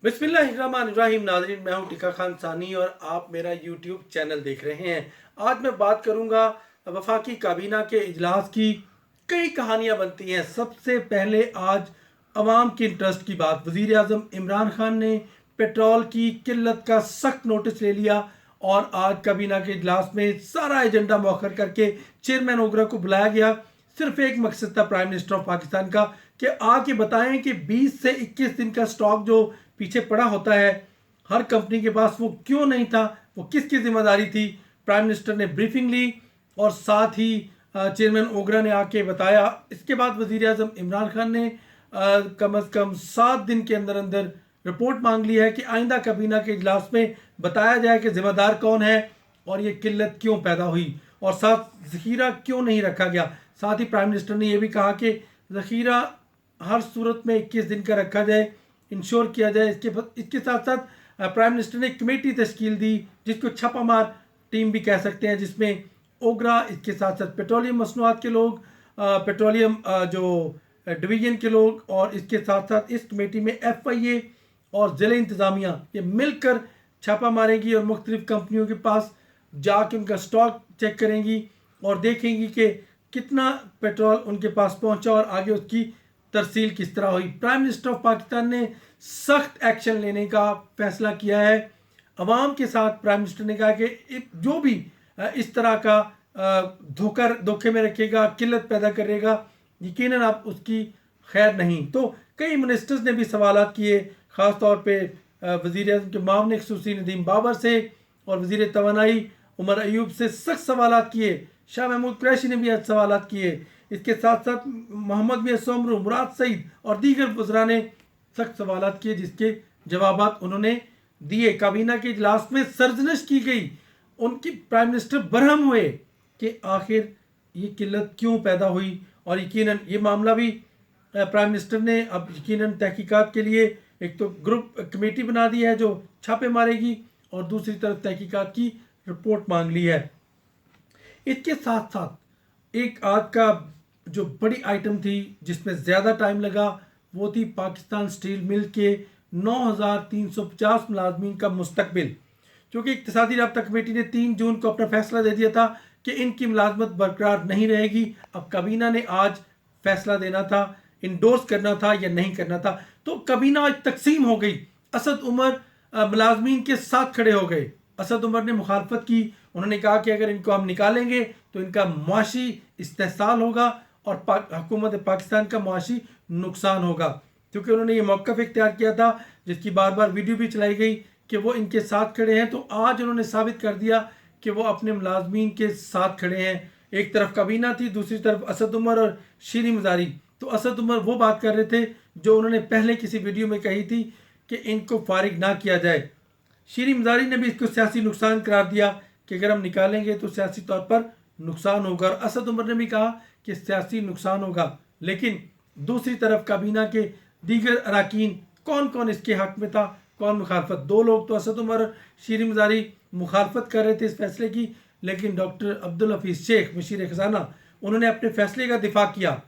बिस्मिल्लाहिर्रहमानिर्रहीम। नाज़रीन, मैं हूं टिका खान सानी और आप मेरा यूट्यूब चैनल देख रहे हैं। आज मैं बात करूंगा वफाकी काबीना के इजलास की। कई कहानियां बनती हैं। सबसे पहले आज अवाम के इंटरेस्ट की बात। वज़ीर आज़म इमरान खान ने पेट्रोल की किल्लत का सख्त नोटिस ले लिया और आज काबीना के इजलास में सारा एजेंडा मौखर करके चेयरमैन ओगरा को बुलाया गया। सिर्फ एक मकसद था प्राइम मिनिस्टर ऑफ पाकिस्तान का कि आके बताएं कि 20 से 21 दिन का स्टॉक जो पीछे पड़ा होता है हर कंपनी के पास, वो क्यों नहीं था, वो किसकी जिम्मेदारी थी। प्राइम मिनिस्टर ने ब्रीफिंग ली और साथ ही चेयरमैन ओगरा ने आके बताया। इसके बाद वज़ीर आज़म इमरान खान ने कम अज़ कम 7 दिन के अंदर अंदर रिपोर्ट मांग ली है कि आइंदा काबीना के इजलास में बताया जाए कि जिम्मेदार कौन है और ये किल्लत क्यों पैदा हुई और साथ ज़ख़ीरा क्यों नहीं रखा गया। साथ ही प्राइम मिनिस्टर ने यह भी कहा कि ज़ख़ीरा हर सूरत में 21 दिन का रखा जाए, इंश्योर किया जाए। इसके साथ साथ प्राइम मिनिस्टर ने एक कमेटी तश्कील दी जिसको छापामार टीम भी कह सकते हैं, जिसमें ओगरा, इसके साथ साथ पेट्रोलियम मसनूआत के लोग, पेट्रोलियम जो डिवीजन के लोग, और इसके साथ साथ इस कमेटी में FIA और ज़िले इंतज़ामिया ये मिलकर छापा मारेंगी और मुख्तलिफ कंपनियों के पास जाके उनका स्टॉक चेक करेंगी और देखेंगी कि कितना पेट्रोल उनके पास पहुंचा और आगे उसकी तरसील किस तरह हुई। प्राइम मिनिस्टर ऑफ पाकिस्तान ने सख्त एक्शन लेने का फैसला किया है। अवाम के साथ प्राइम मिनिस्टर ने कहा कि जो भी इस तरह का धोखे में रखेगा, किल्लत पैदा करेगा, यकीनन आप उसकी खैर नहीं। तो कई मिनिस्टर्स ने भी सवाल किए, ख़ास तौर पे वज़ीर आज़म के मामले खसूसी नदीम बाबर से और वज़ीर तवानाई उमर अयूब से सख्त सवाल किए। शाह महमूद कुरैशी ने भी आज सवाल किए। इसके साथ साथ मोहम्मद मियां सोमरू, मुराद सईद और दीगर वज़रा ने सख्त सवाल किए जिसके जवाब उन्होंने दिए। काबीना के इजलास में सरजनश की गई, उनकी प्राइम मिनिस्टर बरहम हुए कि आखिर ये किल्लत क्यों पैदा हुई। और यकीनन ये मामला भी प्राइम मिनिस्टर ने अब यकीनन तहकीकात के लिए एक तो ग्रुप कमेटी बना दी है जो छापे मारेगी और दूसरी तरफ तहकीकात की रिपोर्ट मांग ली है। इसके साथ साथ एक आज का जो बड़ी आइटम थी जिसमें ज़्यादा टाइम लगा वो थी पाकिस्तान स्टील मिल के 9,350 मुलाजमीन का मुस्तकबिल। क्योंकि इक़्तिसादी राब्ता कमेटी ने 3 जून को अपना फैसला दे दिया था कि इनकी मुलाजमत बरकरार नहीं रहेगी। अब काबीना ने आज फैसला देना था, इंडोर्स करना था या नहीं करना था। तो काबीना आज तकसीम हो गई। असद उमर मुलाजमीन के साथ खड़े हो गए। असद उमर ने मुखालफत की। उन्होंने कहा कि अगर इनको हम निकालेंगे तो इनका मुआशी इस्तेहसाल होगा और हुकूमत पाकिस्तान का मुआशी नुकसान होगा। क्योंकि उन्होंने ये मौक़िफ़ इख्तियार किया था जिसकी बार बार वीडियो भी चलाई गई कि वो इनके साथ खड़े हैं। तो आज उन्होंने साबित कर दिया कि वो अपने मुलाजमीन के साथ खड़े हैं। एक तरफ काबीना थी, दूसरी तरफ असद उमर और शीरी मज़ारी। तो असद उमर वो बात कर रहे थे जो उन्होंने पहले किसी वीडियो में कही थी कि इनको फारिग ना किया जाए। शीरी मज़ारी ने भी इसको सियासी नुकसान करार दिया कि अगर हम निकालेंगे तो सियासी तौर पर नुकसान होगा। और असद उमर ने भी कहा कि सियासी नुकसान होगा। लेकिन दूसरी तरफ काबीना के दीगर अरकान कौन कौन इसके हक़ में था, कौन मुखालफत। 2 लोग तो असद उमर और शीरी मज़ारी मुखालफत कर रहे थे इस फैसले की, लेकिन डॉक्टर अब्दुल हफीज़ शेख मशीर ख़जाना उन्होंने अपने फैसले का दिफा किया।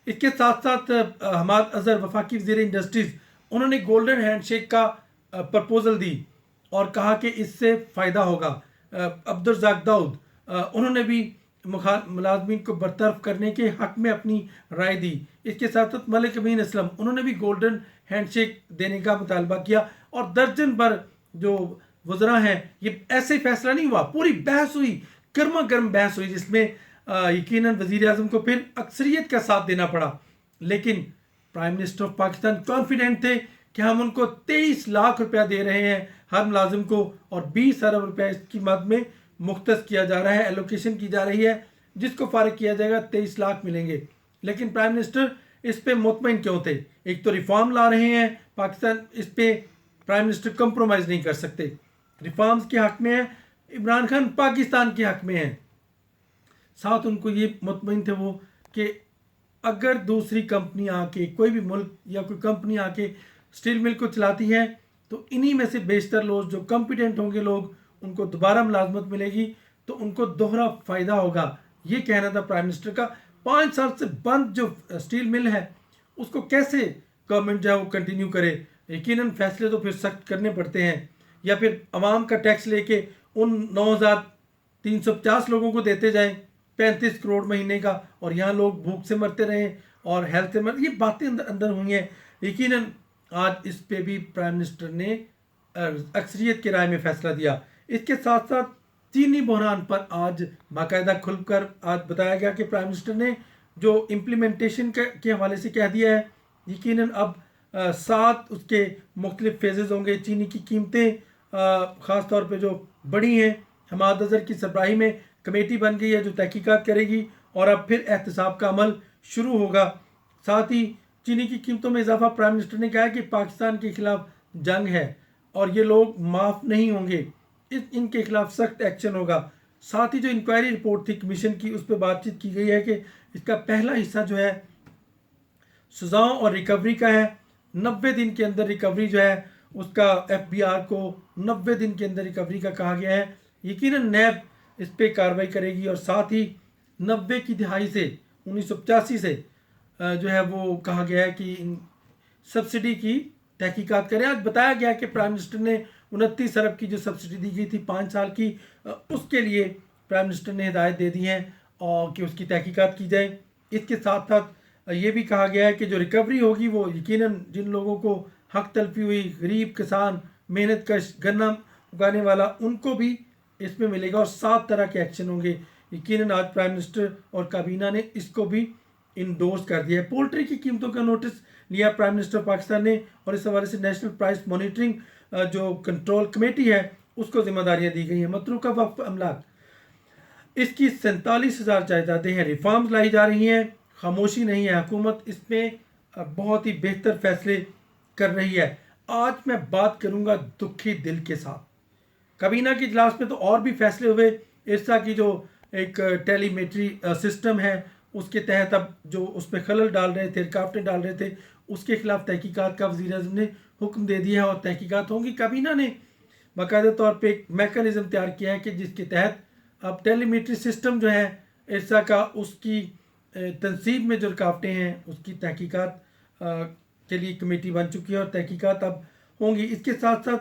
इसके साथ साथ हमाद अज़हर वफाकी वज़ीर इंडस्ट्रीज़, उन्होंने गोल्डन हैंडशेक का प्रपोज़ल दी और कहा कि इससे फ़ायदा होगा। अब्दुल रज़ाक दाऊद उन्होंने भी मुलाजमीन को बरतरफ करने के हक़ में अपनी राय दी। इसके साथ साथ मलिक अमीन असलम उन्होंने भी गोल्डन हैंडशेक देने का मुतालबा किया। और दर्जन भर जो वज़रा हैं, ये ऐसे फैसला नहीं हुआ, पूरी बहस हुई, गर्मा गर्म बहस हुई जिसमें यकीनन वज़ीर आज़म को फिर अक्सरियत का साथ देना पड़ा। लेकिन prime minister of Pakistan confident थे कि हम उनको 23 लाख रुपया दे रहे हैं हर मुलाजिम को और 20 अरब रुपया इसकी मद में मुख्तस किया जा रहा है, एलोकेशन की जा रही है। जिसको फारिग किया जाएगा 23 लाख मिलेंगे। लेकिन प्राइम मिनिस्टर इस पे मुतमईन क्यों थे? एक तो रिफॉर्म ला रहे हैं पाकिस्तान, इस पे प्राइम मिनिस्टर कंप्रोमाइज़ नहीं कर सकते। रिफॉर्म्स के हक़ में है, इमरान खान पाकिस्तान के हक़ में है। साथ उनको ये मुतमईन थे वो कि अगर दूसरी कंपनी आके, कोई भी मुल्क या कोई कंपनी आके स्टील मिल को चलाती है तो इन्हीं में से बेशतर लोग जो कॉम्पिटेंट होंगे, लोग उनको दोबारा मुलाजमत मिलेगी तो उनको दोहरा फ़ायदा होगा। ये कहना था प्राइम मिनिस्टर का। 5 साल से बंद जो स्टील मिल है उसको कैसे गवर्नमेंट जो है वो कंटिन्यू करे। यकीनन फैसले तो फिर सख्त करने पड़ते हैं, या फिर अवाम का टैक्स लेके उन 9,350 लोगों को देते जाएं 35 करोड़ महीने का, और यहाँ लोग भूख से मरते रहें और हेल्थ से ये बातें अंदर अंदर हुई हैं। यकीनन आज इस पे भी प्राइम मिनिस्टर ने अक्सरियत की राय में फैसला दिया। इसके साथ साथ चीनी बहरान पर आज बाकायदा खुलकर आज बताया गया कि प्राइम मिनिस्टर ने जो इम्प्लीमेंटेशन के हवाले से कह दिया है, यकीनन अब 7 उसके मुख्तलिफ फेजेज़ होंगे। चीनी की कीमतें ख़ास तौर पे जो बढ़ी हैं, हमाद अज़हर की सरबराही में कमेटी बन गई है जो तहकीकात करेगी, और अब फिर एहतसाब का अमल शुरू होगा। साथ ही चीनी की कीमतों में इजाफा, प्राइम मिनिस्टर ने कहा कि पाकिस्तान के खिलाफ जंग है और ये लोग माफ़ नहीं होंगे, इनके खिलाफ सख्त एक्शन होगा। साथ ही जो इंक्वायरी रिपोर्ट थी कमीशन की, उस पर बातचीत की गई है कि इसका पहला हिस्सा जो है सजाओं और रिकवरी का है। 90 दिन के अंदर रिकवरी जो है उसका FBI को 90 दिन के अंदर रिकवरी का कहा गया है। यकीनन नैब इस पर कार्रवाई करेगी, और साथ ही 90 की दिहाई से 1985 से जो है वो कहा गया है कि सब्सिडी की तहकीकात करें। आज बताया गया कि प्राइम मिनिस्टर ने 29 अरब की जो सब्सिडी दी गई थी 5 साल की, उसके लिए प्राइम मिनिस्टर ने हिदायत दे दी हैं और कि उसकी तहकीकात की जाए। इसके साथ साथ ये भी कहा गया है कि जो रिकवरी होगी वो यकीनन जिन लोगों को हक तलफी हुई, गरीब किसान, मेहनत कश, गन्ना उगाने वाला, उनको भी इसमें मिलेगा, और 7 तरह के एक्शन होंगे। यकीनन आज प्राइम मिनिस्टर और काबीना ने इसको भी इंडोर्स कर दिया है। पोल्ट्री की कीमतों का नोटिस लिया प्राइम मिनिस्टर पाकिस्तान ने, और इस हवाले से नेशनल प्राइस मॉनिटरिंग जो कंट्रोल कमेटी है उसको जिम्मेदारियां दी गई हैं। मतरूका वक्फ अमलाक, इसकी 47,000 जायदादें हैं, रिफॉर्म्स लाई जा रही हैं, खामोशी नहीं है हुकूमत, इसमें बहुत ही बेहतर फैसले कर रही है। आज मैं बात करूंगा दुखी दिल के साथ। काबीना के इजलास में तो और भी फैसले हुए। इरसा की जो एक टेलीमेट्री सिस्टम है उसके तहत अब जो उस पर खलल डाल रहे थे, रुकावटें डाल रहे थे, उसके खिलाफ तहकीकात का वज़ीर आज़म ने हुक्म दे दिया है और तहकीकात होंगी। काबीना ने बाकायदा तौर पे एक मैकेनिज़्म तैयार किया है कि जिसके तहत अब टेलीमेट्री सिस्टम जो है इरसा का, उसकी तनसीब में जो रुकावटें हैं उसकी तहकीकात के लिए कमेटी बन चुकी है और तहकीकात अब होंगी। इसके साथ साथ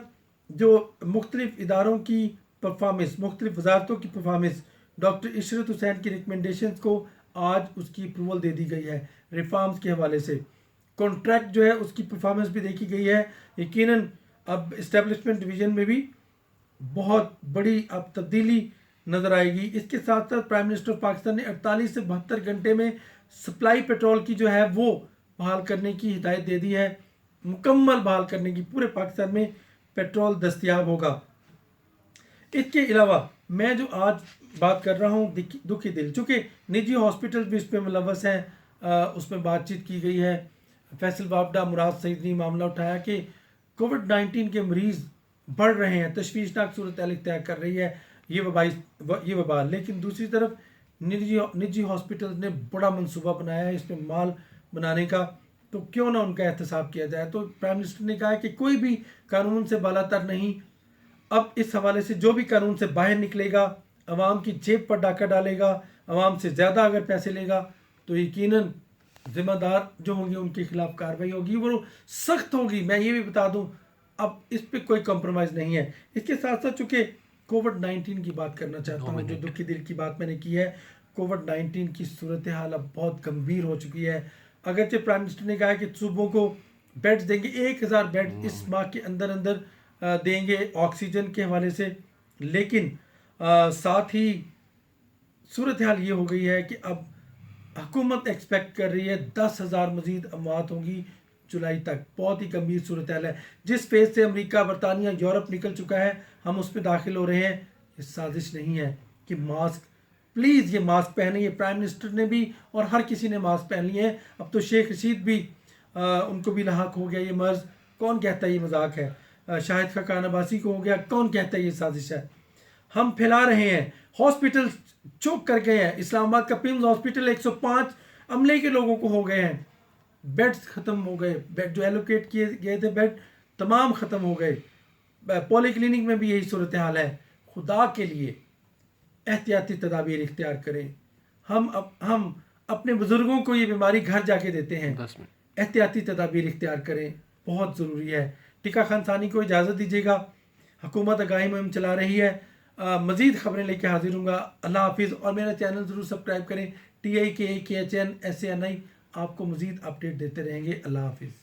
जो मुख्तलिफ इदारों की परफॉर्मेंस, मुख्तलिफ वजारतों की परफॉर्मेंस, डॉक्टर इशरत हुसैन की रिकमेंडेशंस को आज उसकी अप्रूवल दे दी गई है। रिफॉर्म्स के हवाले से कॉन्ट्रैक्ट जो है उसकी परफॉर्मेंस भी देखी गई है। यकीनन अब इस्टेब्लिशमेंट डिवीज़न में भी बहुत बड़ी अब तब्दीली नज़र आएगी। इसके साथ साथ प्राइम मिनिस्टर पाकिस्तान ने 48 से 72 घंटे में सप्लाई पेट्रोल की जो है वो बहाल करने की हिदायत दे दी है, मुकम्मल बहाल करने की। पूरे पाकिस्तान में पेट्रोल दस्तयाब होगा। इसके अलावा मैं जो आज बात कर रहा हूँ दुखी दिल, चूँकि निजी हॉस्पिटल भी इस पर मुलव्वस हैं, उसमें बातचीत की गई है। फैसल वापडा, मुराद सईद ने मामला उठाया कि कोविड-19 के मरीज़ बढ़ रहे हैं, तशवीशनाक सूरत इख्तियार कर रही है ये वबा। लेकिन दूसरी तरफ निजी हॉस्पिटल ने बड़ा मंसूबा बनाया है इसमें माल बनाने का, तो क्यों ना उनका एहतसाब किया जाए। तो प्राइम मिनिस्टर ने कहा है कि कोई भी कानून से बालातर नहीं। अब इस हवाले से जो भी कानून से बाहर निकलेगा, अवाम की जेब पर डाका डालेगा, अवाम से ज़्यादा अगर पैसे लेगा, तो यकीनन ज़िम्मेदार जो होंगे उनके खिलाफ कार्रवाई होगी, वो सख्त होगी। मैं ये भी बता दूं, अब इस पर कोई कॉम्प्रोमाइज़ नहीं है। इसके साथ साथ चूँकि कोविड-19 की बात करना चाहता हूँ, जो दुखी दिल की बात मैंने की है, कोविड-19 की सूरत हाल अब बहुत गंभीर हो चुकी है। अगरचे प्राइम मिनिस्टर ने कहा है कि सूबों को बेड्स देंगे, 1000 बेड इस माह के अंदर अंदर देंगे ऑक्सीजन के हवाले से, लेकिन साथ ही सूरत हाल ये हो गई है कि अब हुकूमत एक्सपेक्ट कर रही है 10,000 मजीद अमवात होंगी जुलाई तक। बहुत ही गंभीर सूरत हाल है। जिस फेज से अमेरिका, बरतानिया, यूरोप निकल चुका है, हम उस पर दाखिल हो रहे हैं। ये साजिश नहीं है कि मास्क, प्लीज़ ये मास्क पहने। ये प्राइम मिनिस्टर ने भी और हर किसी ने मास्क पहन लिए हैं। अब तो शेख रशीद भी उनको भी लाहक हो गया ये मर्ज़। कौन कहता है ये मजाक है? शाहिद खान अब्बासी को हो गया, कौन कहता है ये साजिश है? हम फैला रहे हैं। हॉस्पिटल चौक कर गए हैं। इस्लामाबाद का पिम्स हॉस्पिटल 105 अमले के लोगों को हो गए हैं, बेड्स ख़त्म हो गए, बेड जो एलोकेट किए गए थे बेड तमाम ख़त्म हो गए। पॉलीक्लिनिक में भी यही सूरत हाल है। खुदा के लिए एहतियाती तदाबीर इख्तियार करें। हम अपने बुज़ुर्गों को ये बीमारी घर जाके देते हैं, एहतियाती तदाबीर इख्तियार करें। بہت ضروری ہے۔ ٹکا خان ثانی کو اجازت دیجیے گا، حکومت آگاہی مہم چلا رہی ہے، مزید خبریں لے کے حاضر ہوں گا۔ اللہ حافظ، اور میرا چینل ضرور سبسکرائب کریں، TIKAKHN SANI، آپ کو مزید اپڈیٹ دیتے رہیں گے۔ اللہ حافظ۔